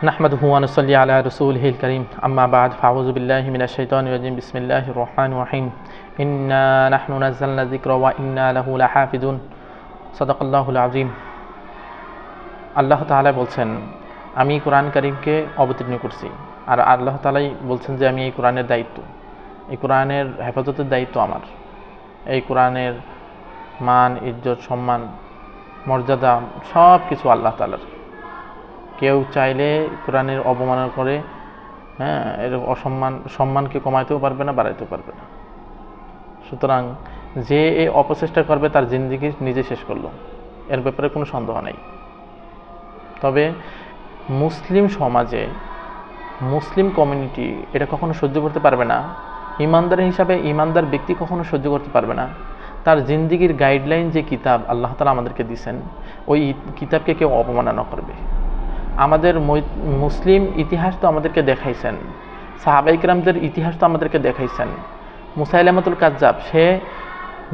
নাহমাদুহু ওয়া নুসাল্লি আলা রাসূলিহিল কারীম আম্মা বা'দ ফাউযু বিল্লাহি মিনাশ শাইতানির রাজীম বিসমিল্লাহির রহমানির রহিম ইন্না নাহনু নাযালনা যিকরা ওয়া ইন্না লাহু লাহাফিজুন সাদাকাল্লাহুল আযীম। আল্লাহ তাআলা বলছেন, আমি কোরআন কারীমকে অবতীর্ণ করছি, আর আল্লাহ তাআলাই বলছেন যে আমি এই কোরআনের দায়িত্ব, এই কোরআনের হেফাজতের দায়িত্ব আমার। এই কোরআনের মান, ইজ্জত, সম্মান, মর্যাদা সব কিছু আল্লাহ তাআলার। কেউ চাইলে কোরআনের অবমাননা করে এর সম্মানকে কমাইতেও পারবে না, বাড়াইতেও পারবে না। সুতরাং যে এই অপচেষ্টা করবে তার জিন্দেগি নিজে শেষ করলো, এর ব্যাপারে কোনো সন্দেহ নেই। তবে মুসলিম সমাজে, মুসলিম কমিউনিটি এটা কখনো সহ্য করতে পারবে না। ইমানদার হিসাবে ইমানদার ব্যক্তি কখনো সহ্য করতে পারবে না তার জিন্দেগির গাইডলাইন যে কিতাব আল্লাহ তাআলা আমাদেরকে দিয়েছেন, ওই কিতাবকে কেউ অবমাননা করবে। আমাদের মুসলিম ইতিহাস তো আমাদেরকে দেখাইছেন, সাহাবায়ে কেরামদের ইতিহাস তো আমাদেরকে দেখাইছেন। মুসাইলামাতুল কাজ্জাব, সে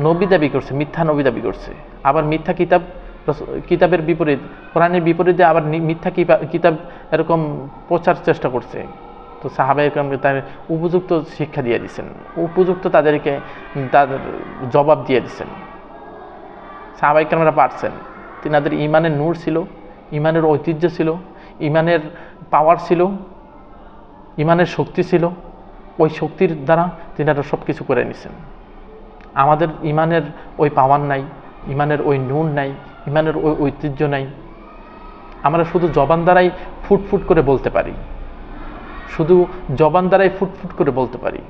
নবী দাবি করছে, মিথ্যা নবী দাবি করছে, আবার মিথ্যা কিতাবের বিপরীত, কোরআনের বিপরীতে আবার মিথ্যা কিতাব এরকম প্রচার চেষ্টা করছে। তো সাহাবায়ে কেরামকে তার উপযুক্ত শিক্ষা দিয়ে দিয়েছেন, উপযুক্ত তাদেরকে তাদের জবাব দিয়ে দিয়েছেন। সাহাবায়ে কেরামরা পারছেন, তিনাদের ঈমানের নূর ছিল, ঈমানের ঐতিহ্য ছিল, ঈমানের পাওয়ার ছিল, ঈমানের শক্তি ছিল। ওই শক্তির দ্বারা তিনারা সব কিছু করে নিছেন। আমাদের ঈমানের ওই পাওয়ার নাই, ঈমানের ওই নূর নাই, ঈমানের ওই ঐতিহ্য নাই। আমরা শুধু জবান দ্বারাই ফুটফুট করে বলতে পারি, শুধু জবান দ্বারাই ফুটফুট করে বলতে পারি,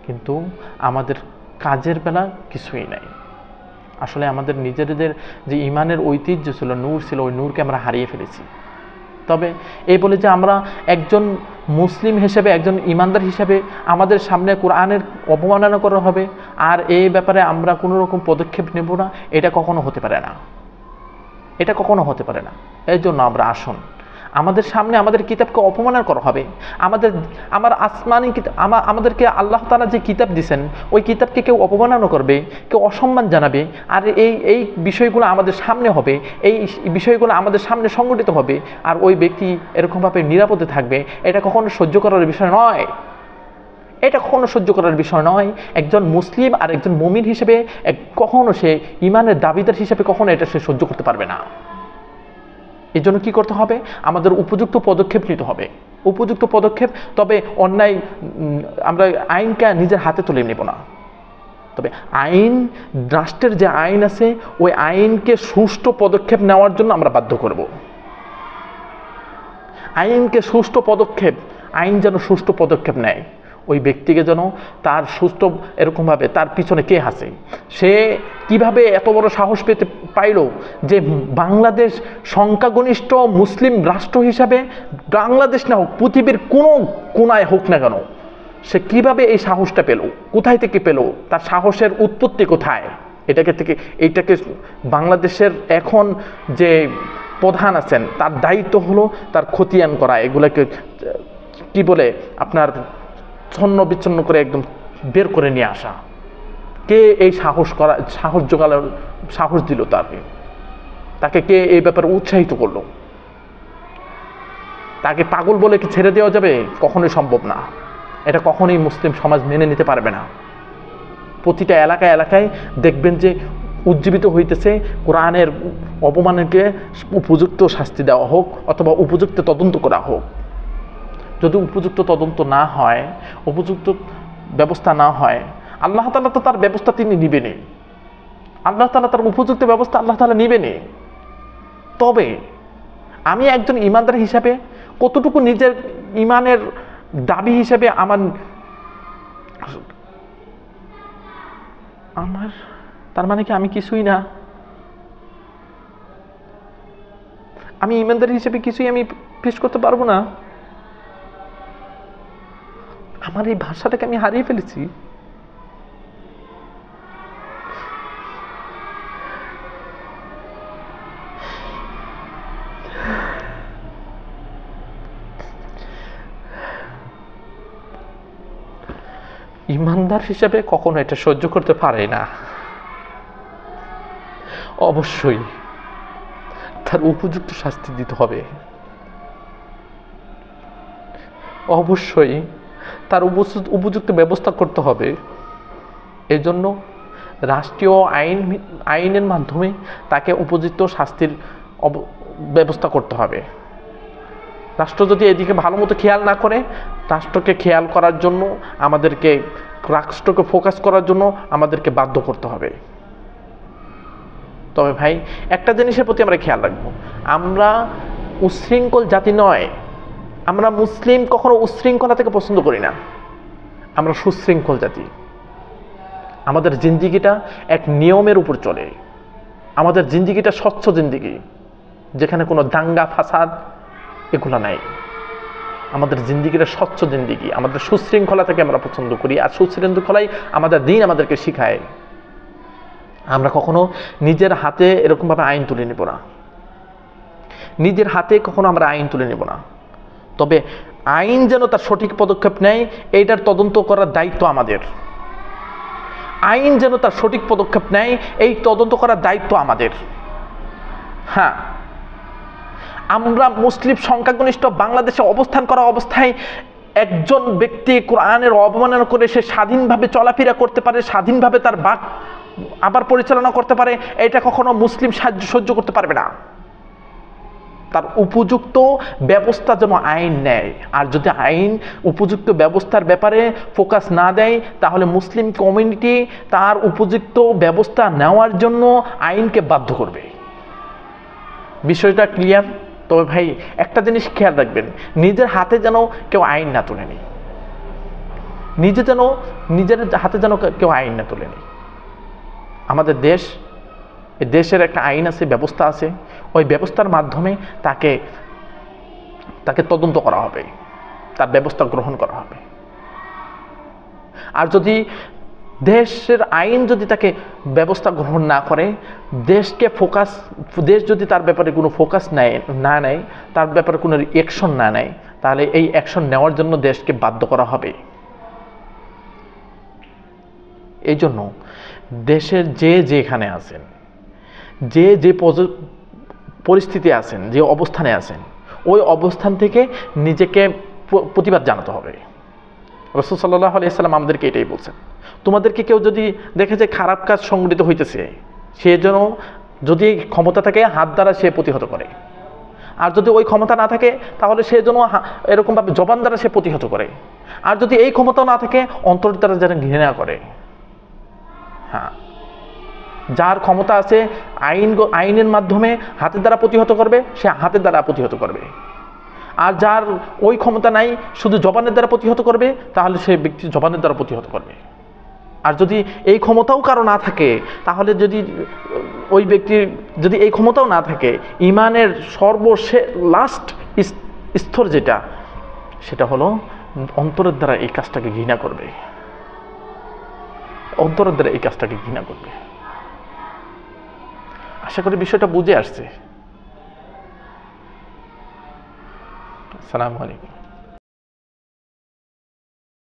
কিন্তু আমাদের কাজের বেলা কিছুই নাই। আসলে আমাদের নিজেদের যে ঈমানের ঐতিহ্য ছিল, নূর ছিল, ওই নূরকে আমরা হারিয়ে ফেলেছি। তবে এই বলে যে আমরা একজন মুসলিম হিসেবে, একজন ঈমানদার হিসেবে আমাদের সামনে কোরআনের অবমাননা করা হবে আর এই ব্যাপারে আমরা কোনো রকম পদক্ষেপ নেব না, এটা কখনো হতে পারে না, এটা কখনো হতে পারে না। এই জন্য আমরা আসুন, আমাদের সামনে আমাদের কিতাবকে অপমান করা হবে, আমার আসমানি কিতাব, আমাদেরকে আল্লাহ তাআলা যে কিতাব দিয়েছেন ওই কিতাবকে কেউ অপমাননা করবে, কেউ অসম্মান জানাবে, আর এই বিষয়গুলো আমাদের সামনে হবে, এই বিষয়গুলো আমাদের সামনে সংগঠিত হবে, আর ওই ব্যক্তি এরকমভাবে নিরাপদে থাকবে, এটা কখনো সহ্য করার বিষয় নয়। এটা কখনো সহ্য করার বিষয় নয়। একজন মুসলিম আর একজন মুমিন হিসেবে কখনো সে ঈমানের দাবিদার হিসেবে কখনো এটা সে সহ্য করতে পারবে না। এই জন্য কী করতে হবে? আমাদের উপযুক্ত পদক্ষেপ নিতে হবে, উপযুক্ত পদক্ষেপ। তবে অন্যায়, আমরা আইনকে নিজের হাতে তুলে নেব না, তবে আইন, রাষ্ট্রের যে আইন আছে ওই আইনকে সুষ্ঠু পদক্ষেপ নেওয়ার জন্য আমরা বাধ্য করব। আইনকে সুষ্ঠু পদক্ষেপ, আইন যেন সুষ্ঠু পদক্ষেপ নেয়, ওই ব্যক্তিকে যেন তার সুস্থ এরকমভাবে তার পিছনে কে হাসে, সে কিভাবে এত বড় সাহস পেতে পাইল যে বাংলাদেশ সংখ্যাগরিষ্ঠ মুসলিম রাষ্ট্র হিসাবে, বাংলাদেশ না হোক পৃথিবীর কোনো কোনায় হোক না কেন, সে কিভাবে এই সাহসটা পেল, কোথায় থেকে পেল, তার সাহসের উৎপত্তি কোথায়? এইটাকে বাংলাদেশের এখন যে প্রধান আছেন তার দায়িত্ব হলো তার খতিয়ান করা, এগুলোকে কি বলে আপনার ছন্ন বিচ্ছন্ন করে একদম বের করে নিয়ে আসা। কে এই সাহস জোগালো, সাহস দিল তাকে কে এই ব্যাপারে উৎসাহিত করলো? তাকে পাগল বলে কি ছেড়ে দেওয়া যাবে? কখনোই সম্ভব না। এটা কখনোই মুসলিম সমাজ মেনে নিতে পারবে না। প্রতিটা এলাকায় এলাকায় দেখবেন যে উজ্জীবিত হইতেছে কোরআনের অপমানকে উপযুক্ত শাস্তি দেওয়া হোক অথবা উপযুক্ত তদন্ত করা হোক। যদি উপযুক্ত তদন্ত না হয়, উপযুক্ত ব্যবস্থা না হয়, আল্লাহ তাআলা তো তার ব্যবস্থা তিনি নিবেনই, আল্লাহ তাআলা তার উপযুক্ত ব্যবস্থা আল্লাহ তাআলা নিবেনই। তবে আমি একজন ঈমানদার হিসাবে কতটুকু নিজের ঈমানের দাবি হিসাবে আমার তার মানে কি আমি কিছুই না? আমি ঈমানদার হিসেবে কিছুই আমি পেশ করতে পারবো না? আমার এই ভাষাটাকে আমি হারিয়ে ফেলেছি। ঈমানদার হিসেবে কখনো এটা সহ্য করতে পারে না। অবশ্যই তার উপযুক্ত শাস্তি দিতে হবে। অবশ্যই তার উপযুক্ত ব্যবস্থা করতে হবে। এজন্য রাষ্ট্রীয় আইনের মাধ্যমে তাকে উপযুক্ত শাস্তির ব্যবস্থা করতে হবে। রাষ্ট্র যদি এদিকে ভালো মতো খেয়াল না করে, রাষ্ট্রকে খেয়াল করার জন্য রাষ্ট্রকে ফোকাস করার জন্য আমাদেরকে বাধ্য করতে হবে। তবে ভাই একটা জিনিসের প্রতি আমরা খেয়াল রাখবো, আমরা উচ্ছৃঙ্খল জাতি নয়। আমরা মুসলিম কখনো উচ্ছৃঙ্খলা থেকে পছন্দ করি না, আমরা সুশৃঙ্খল জাতি। আমাদের জিন্দিগিটা এক নিয়মের উপর চলে, আমাদের জিন্দিগিটা স্বচ্ছ জিন্দিগি, যেখানে কোনো দাঙ্গা ফাসাদ এগুলো নাই। আমাদের জিন্দিগিটা স্বচ্ছ জিন্দিগি, আমাদের সুশৃঙ্খলা থেকে আমরা পছন্দ করি, আর সুশৃঙ্খলাই আমাদের দিন আমাদেরকে শিখায়। আমরা কখনো নিজের হাতে এরকমভাবে আইন তুলে নেব না, নিজের হাতে কখনো আমরা আইন তুলে নেব না। তবে আইন যেন তার সঠিক পদক্ষেপ নেয়, এইটার তদন্ত করার দায়িত্ব আমাদের। আইন যেন তার সঠিক পদক্ষেপ নেয়, এই তদন্ত করার দায়িত্ব আমাদের। হ্যাঁ, আমরা মুসলিম সংখ্যাগরিষ্ঠ বাংলাদেশে অবস্থান করা অবস্থায় একজন ব্যক্তি কোরআনের অবমাননা করে সে স্বাধীনভাবে চলাফেরা করতে পারে, স্বাধীনভাবে তার বাক আবার পরিচালনা করতে পারে, এটা কখনো মুসলিম সহ্য করতে পারবে না। তার উপযুক্ত ব্যবস্থা যেন আইন নেয়। আর যদি আইন উপযুক্ত ব্যবস্থার ব্যাপারে ফোকাস না দেয়, তাহলে মুসলিম কমিউনিটি তার উপযুক্ত ব্যবস্থা নেওয়ার জন্য আইনকে বাধ্য করবে। বিষয়টা ক্লিয়ার? তবে ভাই একটা জিনিস খেয়াল রাখবেন, নিজের হাতে যেন কেউ আইন না তুলে নেয়, নিজের হাতে যেন কেউ আইন না তুলে নেয়। আমাদের দেশের একটা আইন আছে, ব্যবস্থা আছে, ওই ব্যবস্থার মাধ্যমে তাকে তদন্ত করা হবে, তার ব্যবস্থা গ্রহণ করা হবে। আর যদি দেশের আইন যদি তাকে ব্যবস্থা গ্রহণ না করে, দেশ যদি তার ব্যাপারে কোনো ফোকাস না নেয়, তার ব্যাপারে কোনো অ্যাকশন না নেয়, তাহলে এই অ্যাকশন নেওয়ার জন্য দেশকে বাধ্য করা হবে। এই জন্য দেশের যেখানে আছেন, যে পরিস্থিতি আছেন, যে অবস্থানে আছেন, ওই অবস্থান থেকে নিজেকে প্রতিবাদ জানাতে হবে। রাসূল সাল্লাল্লাহু আলাইহি ওয়াসাল্লাম আমাদেরকে এটাই বলছেন, তোমাদেরকে কেউ যদি দেখে যে খারাপ কাজ সংগঠিত হইতেছে, সে যেন যদি ক্ষমতা থাকে হাত দ্বারা সে প্রতিহত করে, আর যদি ওই ক্ষমতা না থাকে তাহলে সে যেন এরকমভাবে জবান দ্বারা সে প্রতিহত করে, আর যদি এই ক্ষমতা না থাকে অন্তর দ্বারা যেন ঘৃণা করে। হ্যাঁ, যার ক্ষমতা আছে আইনের মাধ্যমে হাতের দ্বারা প্রতিহত করবে, সে হাতের দ্বারা প্রতিহত করবে। আর যার ওই ক্ষমতা নাই, শুধু জবানের দ্বারা প্রতিহত করবে, তাহলে সে ব্যক্তি জবানের দ্বারা প্রতিহত করবে। আর যদি এই ক্ষমতাও কারো না থাকে, তাহলে যদি ওই ব্যক্তির যদি এই ক্ষমতাও না থাকে, ইমানের লাস্ট স্তর যেটা, সেটা হলো অন্তরের দ্বারা এই কাজটাকে ঘৃণা করবে, অন্তরের দ্বারা এই কাজটাকে ঘৃণা করবে। আশা করি বিষয়টা বুঝে আসছে। আসসালামু আলাইকুম।